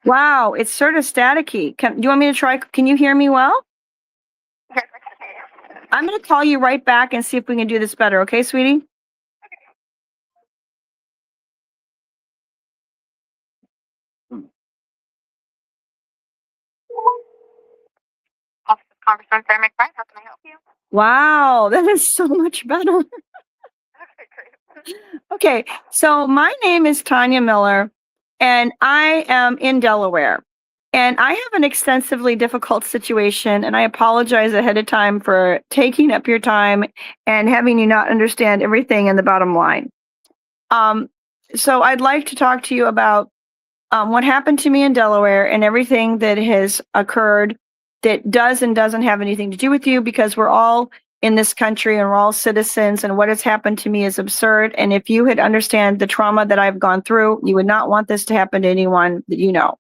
Wow, it's sort of staticky. Do you want me to try? Can you hear me well? I'm going to call you right back and see if we can do this better. Okay, sweetie? McBride, how can I help you? Wow, that is so much better. Okay, so my name is Tanya Miller, and I am in Delaware. And I have an extensively difficult situation, and I apologize ahead of time for taking up your time and having you not understand everything in the bottom line. So I'd like to talk to you about what happened to me in Delaware and everything that has occurred that does and doesn't have anything to do with you, because we're all in this country and we're all citizens, and what has happened to me is absurd. And if you had understand the trauma that I've gone through, you would not want this to happen to anyone that you know.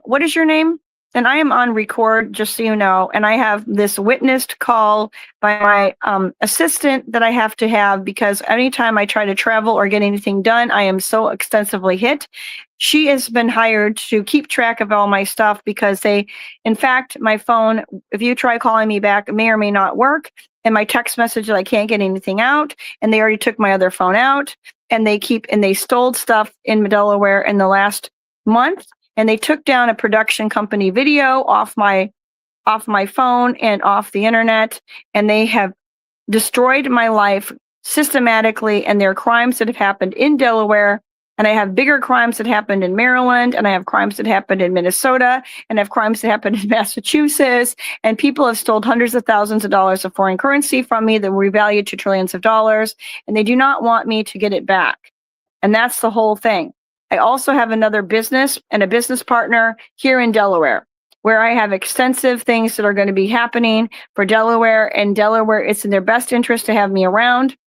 What is your name? And I am on record, just so you know, and I have this witnessed call by my assistant that I have to have, because anytime I try to travel or get anything done, I am so extensively hit. She has been hired to keep track of all my stuff, because in fact, my phone, if you try calling me back, it may or may not work. And my text message that I can't get anything out, and they already took my other phone out, and they stole stuff in Delaware in the last month. And they took down a production company video off my phone and off the internet, and they have destroyed my life systematically. And there are crimes that have happened in Delaware, and I have bigger crimes that happened in Maryland, and I have crimes that happened in Minnesota, and I have crimes that happened in Massachusetts, and people have stole hundreds of thousands of dollars of foreign currency from me that were revalued to trillions of dollars, and they do not want me to get it back. And that's the whole thing. I also have another business and a business partner here in Delaware, where I have extensive things that are going to be happening for Delaware. And Delaware, it's in their best interest to have me around.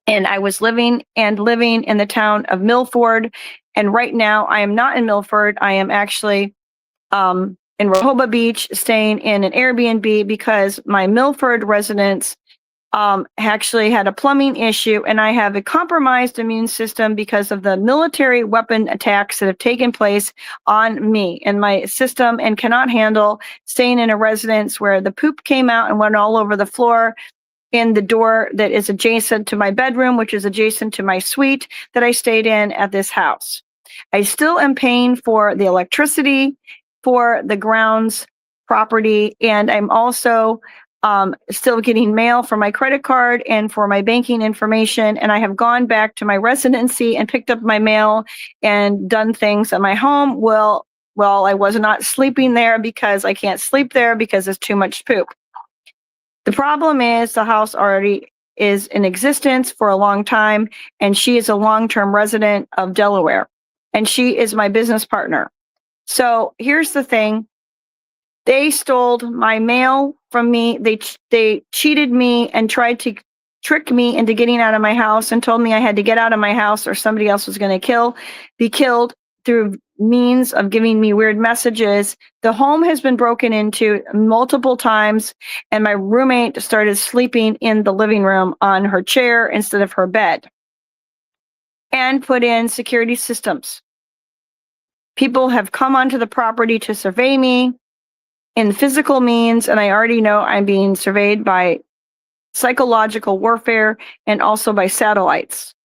And I was living in the town of Milford. And right now I am not in Milford. I am actually in Rehoboth Beach, staying in an Airbnb, because my Milford residence actually had a plumbing issue, and I have a compromised immune system because of the military weapon attacks that have taken place on me and my system, and cannot handle staying in a residence where the poop came out and went all over the floor in the door that is adjacent to my bedroom, which is adjacent to my suite that I stayed in at this house. I still am paying for the electricity for the grounds property, and I'm also still getting mail for my credit card and for my banking information. And I have gone back to my residency and picked up my mail and done things at my home. Well, I was not sleeping there because I can't sleep there because there's too much poop. The problem is the house already is in existence for a long time, and she is a long-term resident of Delaware, and she is my business partner. So here's the thing. They stole my mail from me. They cheated me and tried to trick me into getting out of my house, and told me I had to get out of my house or somebody else was going to be killed through means of giving me weird messages. The home has been broken into multiple times, and my roommate started sleeping in the living room on her chair instead of her bed, and put in security systems. People have come onto the property to survey me in physical means, and I already know I'm being surveyed by psychological warfare and also by satellites.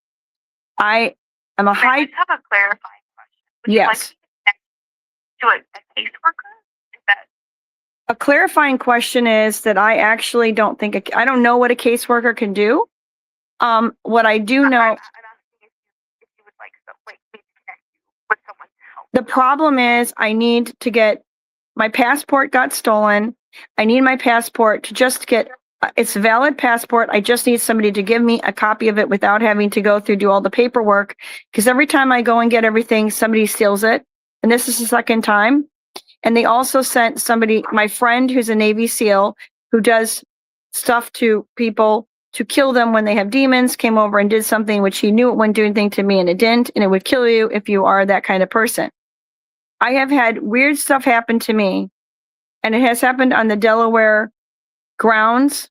I am a high... I just have a clarifying question. Would yes. You like to connect to a caseworker? Is that... A clarifying question is that I actually don't think... I don't know what a caseworker can do. What I do know... I'm asking if you would like me to connect you with someone to help. The problem is I need to get... My passport got stolen. I need my passport to just get... It's a valid passport. I just need somebody to give me a copy of it without having to do all the paperwork. Because every time I go and get everything, somebody steals it. And this is the second time. And they also sent somebody, my friend who's a Navy SEAL, who does stuff to people to kill them when they have demons, came over and did something which he knew it wouldn't do anything to me, and it didn't. And it would kill you if you are that kind of person. I have had weird stuff happen to me, and it has happened on the Delaware grounds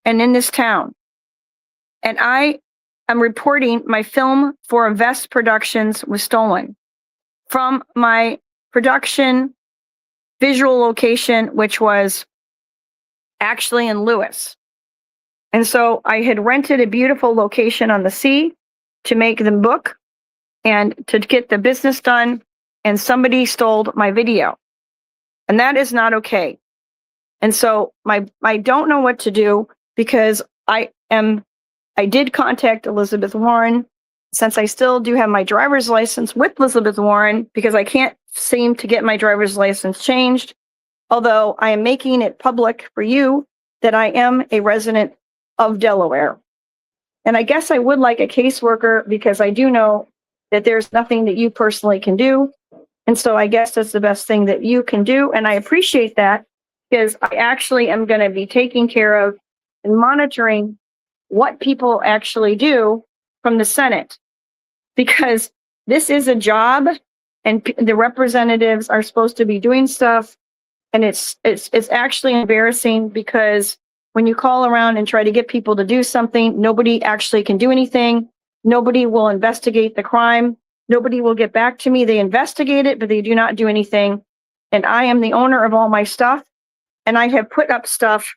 and in this town. And I I'm reporting my film for Invest Productions was stolen from my production visual location, which was actually in Lewis. And so I had rented a beautiful location on the sea to make the book and to get the business done, and somebody stole my video. And that is not okay. And so I don't know what to do, because I did contact Elizabeth Warren, since I still do have my driver's license with Elizabeth Warren, because I can't seem to get my driver's license changed. Although I am making it public for you that I am a resident of Delaware. And I guess I would like a caseworker, because I do know that there's nothing that you personally can do. And so I guess that's the best thing that you can do. And I appreciate that, because I actually am going to be taking care of and monitoring what people actually do from the Senate, because this is a job and the representatives are supposed to be doing stuff. And it's actually embarrassing, because when you call around and try to get people to do something, nobody actually can do anything. Nobody will investigate the crime. Nobody will get back to me. They investigate it, but they do not do anything. And I am the owner of all my stuff. And I have put up stuff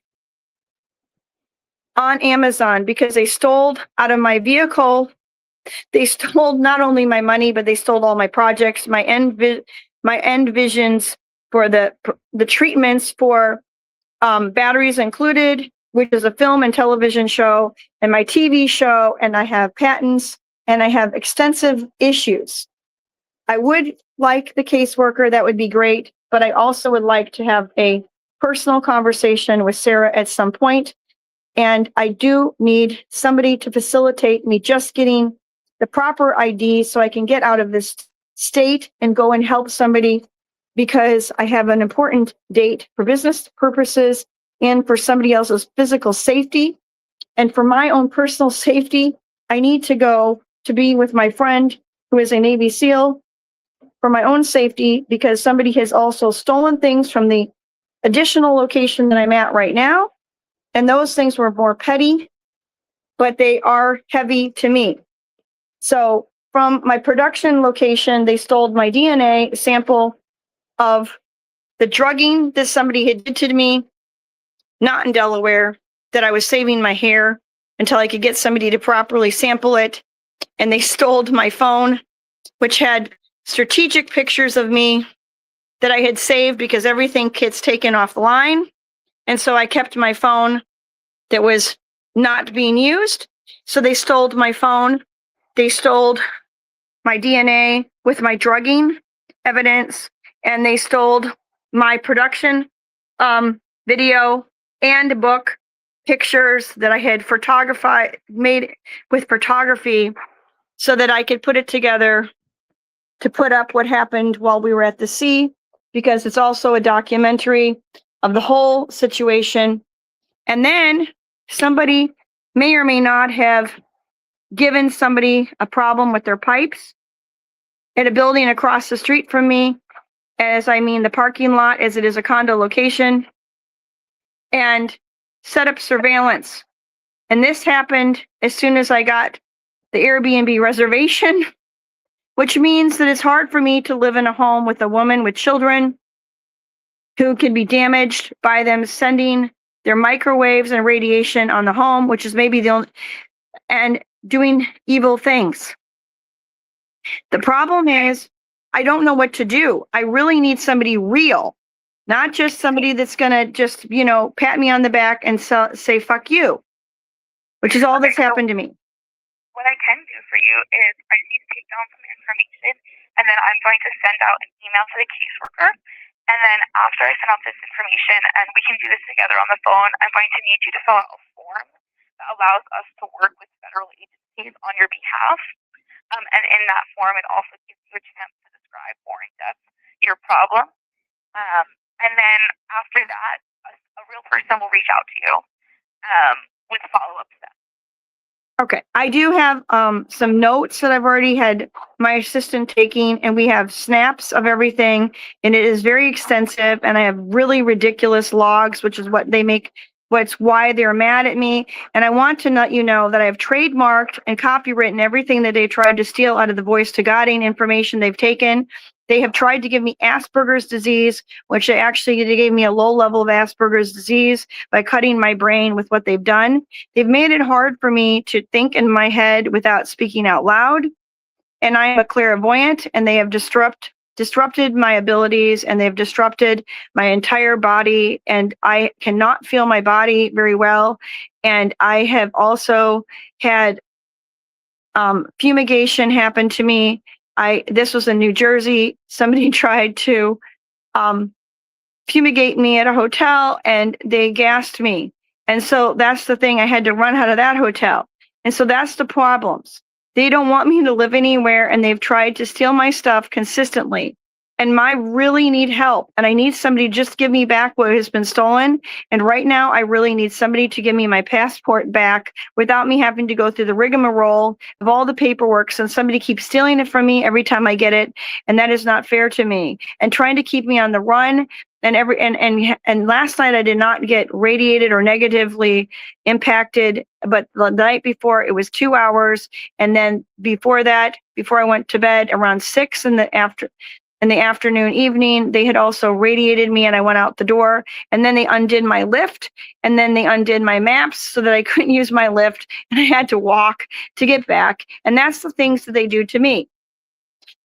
on Amazon because they stole out of my vehicle. They stole not only my money, but they stole all my projects, my end visions for the treatments for batteries included, which is a film and television show, and my TV show, and I have patents, and I have extensive issues. I would like the caseworker, that would be great, but I also would like to have a personal conversation with Sarah at some point. And I do need somebody to facilitate me just getting the proper ID so I can get out of this state and go and help somebody, because I have an important date for business purposes and for somebody else's physical safety. And for my own personal safety, I need to go to be with my friend who is a Navy SEAL for my own safety, because somebody has also stolen things from the additional location that I'm at right now. And those things were more petty, but they are heavy to me. So from my production location, they stole my DNA sample of the drugging that somebody had did to me, not in Delaware, that I was saving my hair until I could get somebody to properly sample it. And they stole my phone, which had strategic pictures of me that I had saved, because everything gets taken offline. And so I kept my phone that was not being used. So they stole my phone. They stole my DNA with my drugging evidence, and they stole my production video and book pictures that I had made with photography, so that I could put it together to put up what happened while we were at the sea, because it's also a documentary of the whole situation. And then somebody may or may not have given somebody a problem with their pipes at a building across the street from me, as I mean the parking lot, as it is a condo location, and set up surveillance. And this happened as soon as I got the Airbnb reservation, which means that it's hard for me to live in a home with a woman with children who can be damaged by them sending their microwaves and radiation on the home, which is maybe the only, and doing evil things. The problem is, I don't know what to do. I really need somebody real, not just somebody that's going to just, pat me on the back and say, fuck you, which is all that's happened to me. What I can do for you is I need to take down some information, and then I'm going to send out an email to the caseworker. And then after I send out this information, and we can do this together on the phone, I'm going to need you to fill out a form that allows us to work with federal agencies on your behalf. And in that form, it also gives you a chance to describe more in depth your problem. And then after that, a real person will reach out to you with follow-up steps. Okay, I do have some notes that I've already had my assistant taking, and we have snaps of everything, and it is very extensive, and I have really ridiculous logs, which is what they make why they're mad at me. And I want to let you know that I've trademarked and copywritten everything that they tried to steal out of the Voice to Godding information they've taken. They have tried to give me Asperger's disease, which they gave me a low level of Asperger's disease by cutting my brain with what they've done. They've made it hard for me to think in my head without speaking out loud. And I am a clairvoyant, and they have disrupted my abilities, and they've disrupted my entire body, and I cannot feel my body very well. And I have also had fumigation happen to me. This was in New Jersey. Somebody tried to fumigate me at a hotel, and they gassed me. And so that's the thing. I had to run out of that hotel. And so that's the problems. They don't want me to live anywhere, and they've tried to steal my stuff consistently. And I really need help, and I need somebody to just give me back what has been stolen. And right now, I really need somebody to give me my passport back without me having to go through the rigmarole of all the paperwork. And somebody keeps stealing it from me every time I get it, and that is not fair to me. And trying to keep me on the run. And last night I did not get radiated or negatively impacted, but the night before it was 2 hours, and then before that, before I went to bed around 6 in the afternoon, evening, they had also radiated me, and I went out the door, and then they undid my lift, and then they undid my maps so that I couldn't use my lift, and I had to walk to get back. And that's the things that they do to me.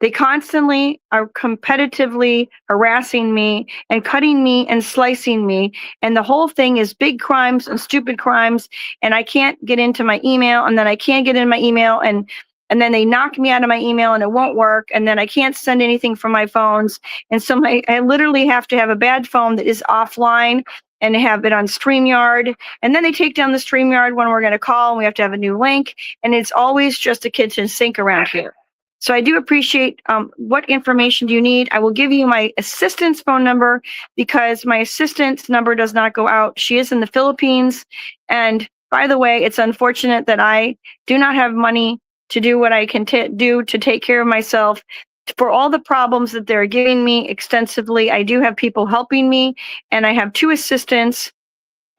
They constantly are competitively harassing me and cutting me and slicing me. And the whole thing is big crimes and stupid crimes. And I can't get into my email, and then I can't get in my email, and then they knock me out of my email, and it won't work. And then I can't send anything from my phones. And so I literally have to have a bad phone that is offline and have it on StreamYard. And then they take down the StreamYard when we're going to call, and we have to have a new link. And it's always just a kitchen sink around here. So I do appreciate what information do you need? I will give you my assistant's phone number, because my assistant's number does not go out. She is in the Philippines. And by the way, it's unfortunate that I do not have money to do what I can do to take care of myself. For all the problems that they're giving me extensively, I do have people helping me, and I have 2 assistants,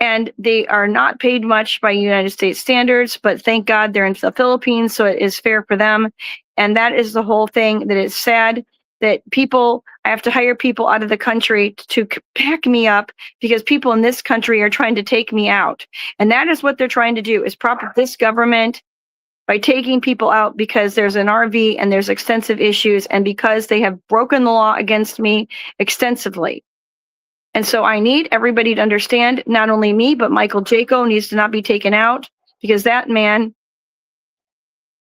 and they are not paid much by United States standards, but thank God they're in the Philippines, so it is fair for them. And that is the whole thing, that it's sad that I have to hire people out of the country to back me up, because people in this country are trying to take me out. And that is what they're trying to do, is prop up this government by taking people out because there's an RV and there's extensive issues, and because they have broken the law against me extensively. And so I need everybody to understand, not only me, but Michael Jaco needs to not be taken out, because that man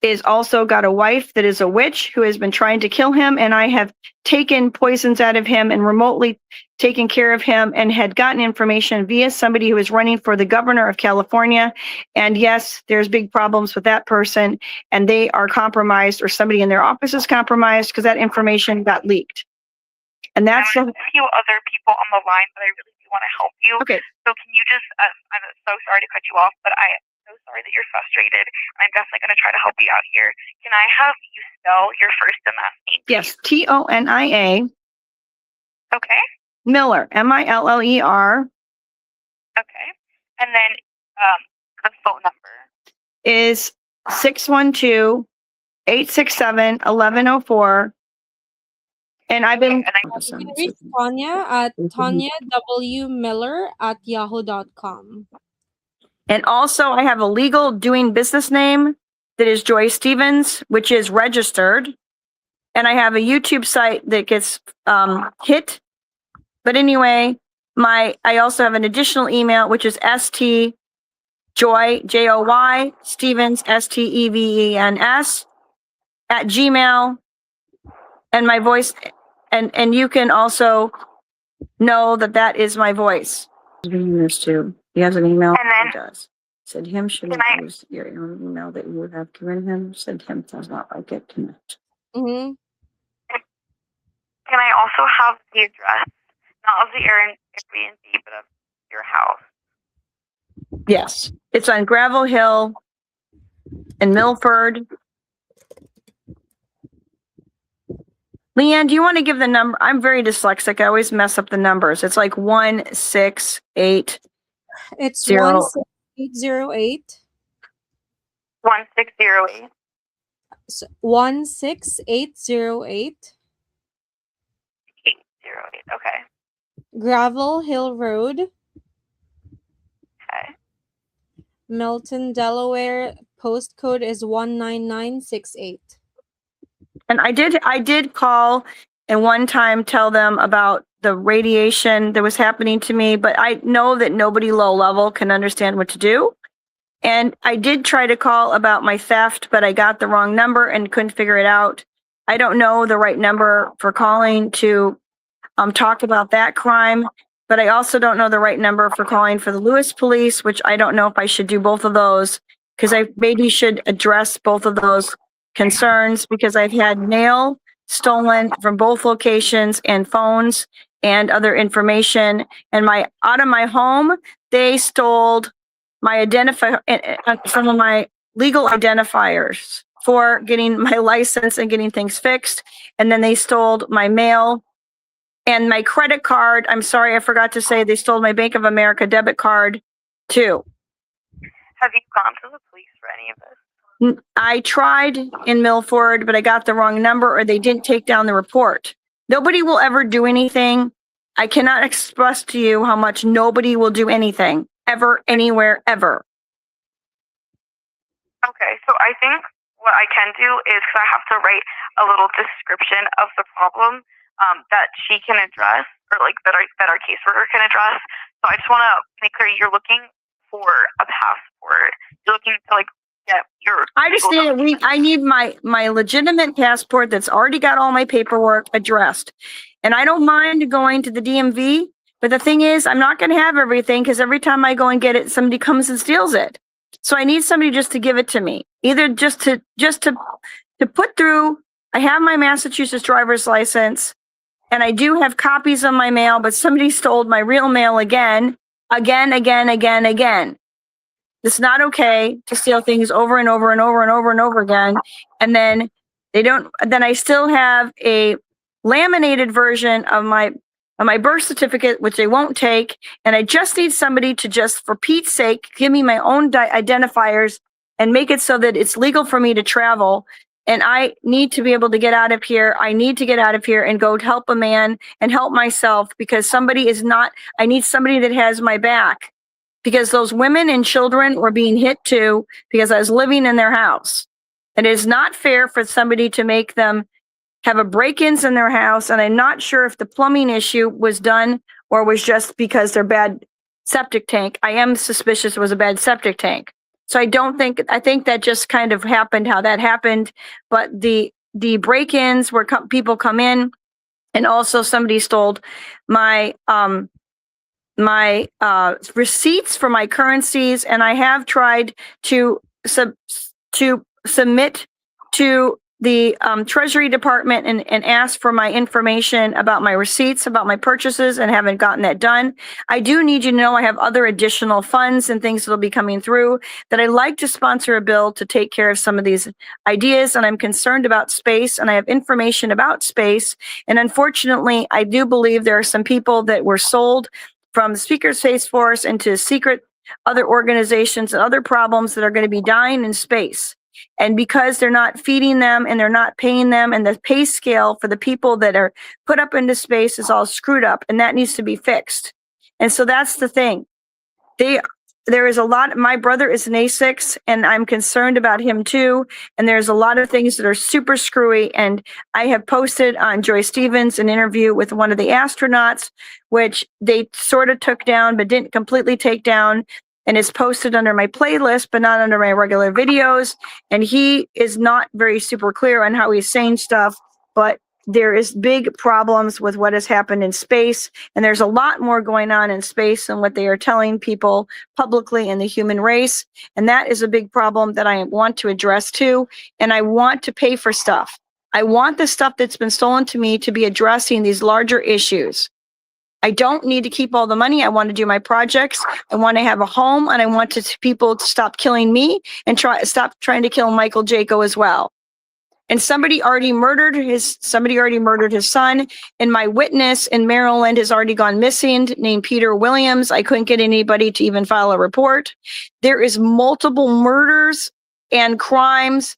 is also got a wife that is a witch who has been trying to kill him. And I have taken poisons out of him and remotely taken care of him, and had gotten information via somebody who is running for the governor of California. And yes, there's big problems with that person, and they are compromised, or somebody in their office is compromised, because that information got leaked. And that's a few other people on the line, but I really do want to help you. Okay. So can you just, I'm so sorry to cut you off, but I'm so sorry that you're frustrated. I'm definitely going to try to help you out here. Can I have you spell your first and last name, please? Yes, Tonia. Okay. Miller, Miller. Okay. And then the phone number is 612-867-1104. And I've been... Okay, and You can reach Tanya at tanyawmiller@yahoo.com. And also, I have a legal doing business name that is Joy Stevens, which is registered. And I have a YouTube site that gets hit. But anyway, I also have an additional email, which is stjoy, Joy, Stevens, Stevens, at Gmail. And my voice, and you can also know that is my voice. There's 2. He has an email. And then, he does. Said him should use your own email that you have given him. Said him does not like it. Connect. Mm-hmm. Can I also have the address, not of the Airbnb, but of your house? Yes, it's on Gravel Hill in Milford. Leanne, do you want to give the number? I'm very dyslexic. I always mess up the numbers. It's like 168. It's Zero. 16808. 1608. 16808. 808. Okay. Gravel Hill Road, Okay. Milton, Delaware. Postcode is 19968. And I did call and one time tell them about the radiation that was happening to me, but I know that nobody low level can understand what to do. And I did try to call about my theft, but I got the wrong number and couldn't figure it out. I don't know the right number for calling to talk about that crime, but I also don't know the right number for calling for the Lewis police, which I don't know if I should do both of those, because I maybe should address both of those concerns, because I've had mail stolen from both locations and phones and other information. And out of my home, they stole my some of my legal identifiers for getting my license and getting things fixed. And then they stole my mail and my credit card. I'm sorry, I forgot to say they stole my Bank of America debit card too. Have you gone to the police for any of this? I tried in Milford, but I got the wrong number, or they didn't take down the report. Nobody will ever do anything. I cannot express to you how much nobody will do anything, ever, anywhere, ever. Okay, so I think what I can do is, because I have to write a little description of the problem that she can address, or like that our caseworker can address. So I just want to make clear you're looking for a passport. You're looking to like get your. I just I need my legitimate passport that's already got all my paperwork addressed. And I don't mind going to the DMV, but the thing is, I'm not going to have everything, because every time I go and get it, somebody comes and steals it. So I need somebody just to give it to me, either just to put through. I have my Massachusetts driver's license, and I do have copies of my mail, but somebody stole my real mail again. It's not okay to steal things over and over and over and over and over again. And then then I still have a laminated version of my birth certificate, which they won't take. And I just need somebody to just, for Pete's sake, give me my own identifiers and make it so that it's legal for me to travel. And I need to be able to get out of here. I need to get out of here and go help a man and help myself, because I need somebody that has my back, because those women and children were being hit too, because I was living in their house. And it is not fair for somebody to make them have a break-ins in their house. And I'm not sure if the plumbing issue was done or was just because their bad septic tank. I am suspicious it was a bad septic tank. So I think that just kind of happened how that happened. But the break-ins where people come in, and also somebody stole my receipts for my currencies, and I have tried to submit to the Treasury Department and ask for my information about my receipts, about my purchases, and haven't gotten that done. I do need you to know I have other additional funds and things that'll be coming through, that I'd like to sponsor a bill to take care of some of these ideas. And I'm concerned about space, and I have information about space. And unfortunately, I do believe there are some people that were sold from the Speaker Space Force into secret other organizations and other problems that are going to be dying in space. And because they're not feeding them and they're not paying them, and the pay scale for the people that are put up into space is all screwed up, and that needs to be fixed. And so that's the thing. There is a lot. My brother is an A6, and I'm concerned about him too. And there's a lot of things that are super screwy. And I have posted on Joy Stevens an interview with one of the astronauts, which they sort of took down, but didn't completely take down. And it's posted under my playlist, but not under my regular videos. And he is not very super clear on how he's saying stuff, but there is big problems with what has happened in space. And there's a lot more going on in space than what they are telling people publicly in the human race. And that is a big problem that I want to address too. And I want to pay for stuff. I want the stuff that's been stolen to me to be addressing these larger issues. I don't need to keep all the money. I want to do my projects. I want to have a home, and I want people to stop killing me and stop trying to kill Michael Jaco as well. And somebody already murdered his son. And my witness in Maryland has already gone missing, named Peter Williams. I couldn't get anybody to even file a report. There is multiple murders and crimes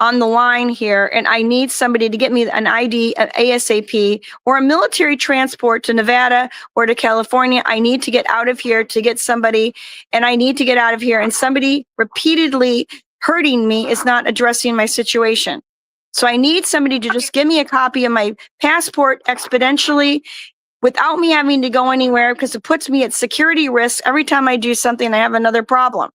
on the line here, and I need somebody to get me an ID, an ASAP, or a military transport to Nevada or to California. I need to get out of here to get somebody, and I need to get out of here. And somebody repeatedly hurting me is not addressing my situation. So I need somebody to just give me a copy of my passport exponentially without me having to go anywhere, because it puts me at security risk every time I do something. I have another problem.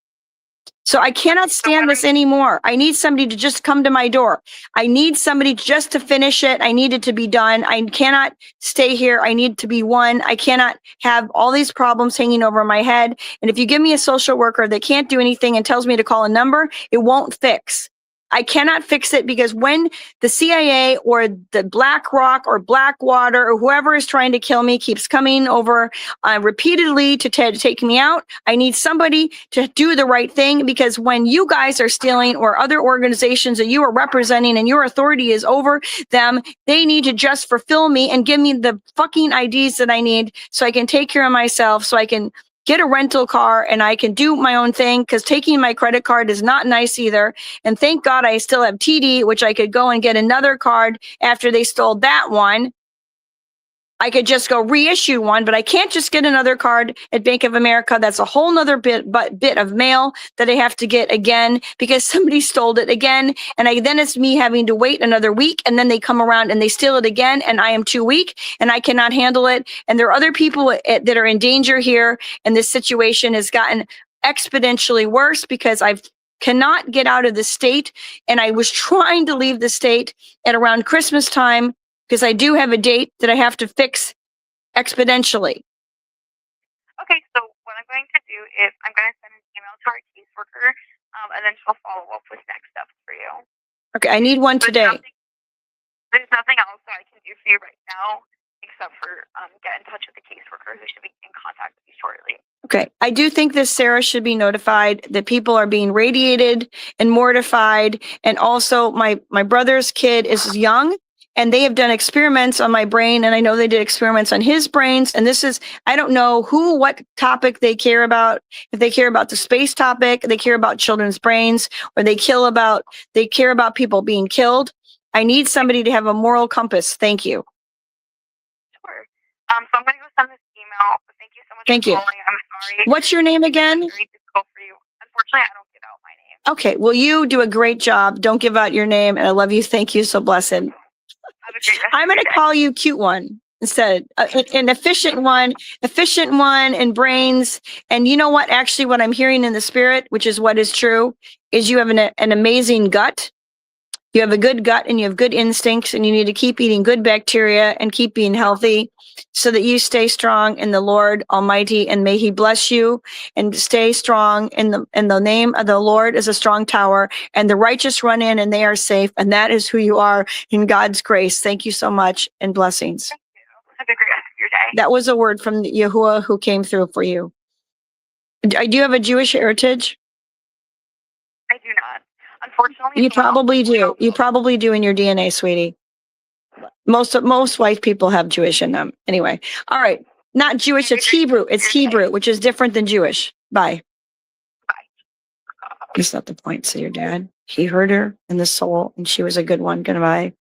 So I cannot stand this anymore. I need somebody to just come to my door. I need somebody just to finish it. I need it to be done. I cannot stay here. I need to be one. I cannot have all these problems hanging over my head. And if you give me a social worker that can't do anything and tells me to call a number, it won't fix. I cannot fix it, because when the CIA or the BlackRock or Blackwater or whoever is trying to kill me keeps coming over repeatedly to take me out, I need somebody to do the right thing. Because when you guys are stealing, or other organizations that you are representing and your authority is over them, they need to just fulfill me and give me the fucking IDs that I need so I can take care of myself, so I can get a rental car and I can do my own thing, because taking my credit card is not nice either. And thank God I still have TD, which I could go and get another card after they stole that one. I could just go reissue one, but I can't just get another card at Bank of America. That's a whole nother bit of mail that I have to get again, because somebody stole it again. And then it's me having to wait another week, and then they come around and they steal it again. And I am too weak and I cannot handle it. And there are other people that are in danger here. And this situation has gotten exponentially worse, because I cannot get out of the state. And I was trying to leave the state at around Christmas time, because I do have a date that I have to fix exponentially. Okay, so what I'm going to do is I'm going to send an email to our caseworker, and then she'll follow up with next steps for you. Okay, I need one today. There's nothing else that I can do for you right now, except for get in touch with the caseworker, who should be in contact with you shortly. Okay, I do think that Sarah should be notified that people are being radiated and mortified. And also my brother's kid is young, and they have done experiments on my brain, and I know they did experiments on his brains. And this is, I don't know what topic they care about. If they care about the space topic, they care about children's brains, or they care about people being killed. I need somebody to have a moral compass. Thank you. Sure. So I'm going to go send this email. But thank you so much Thank for you. calling. I'm sorry. What's your name again? It's very difficult for you. Unfortunately, I don't give out my name. Okay, well, you do a great job. Don't give out your name, and I love you. Thank you. So blessed. Have a great rest I'm of going your to day. call you cute one instead, an efficient one and brains. And you know what? Actually, what I'm hearing in the spirit, which is what is true, is you have an amazing gut. You have a good gut and you have good instincts, and you need to keep eating good bacteria and keep being healthy so that you stay strong in the Lord Almighty, and may He bless you and stay strong in the name of the Lord is a strong tower, and the righteous run in and they are safe. And that is who you are in God's grace. Thank you so much, and blessings. Thank you. Have a great rest of your day. That was a word from Yahuwah who came through for you. Do you have a Jewish heritage? I do not. Unfortunately, You probably do. You probably do in your DNA, sweetie. Most white people have Jewish in them. Anyway, all right. Not Jewish, it's Hebrew. It's Hebrew, which is different than Jewish. Bye. That's not the point. So your dad, he hurt her in the soul, and she was a good one. Goodbye.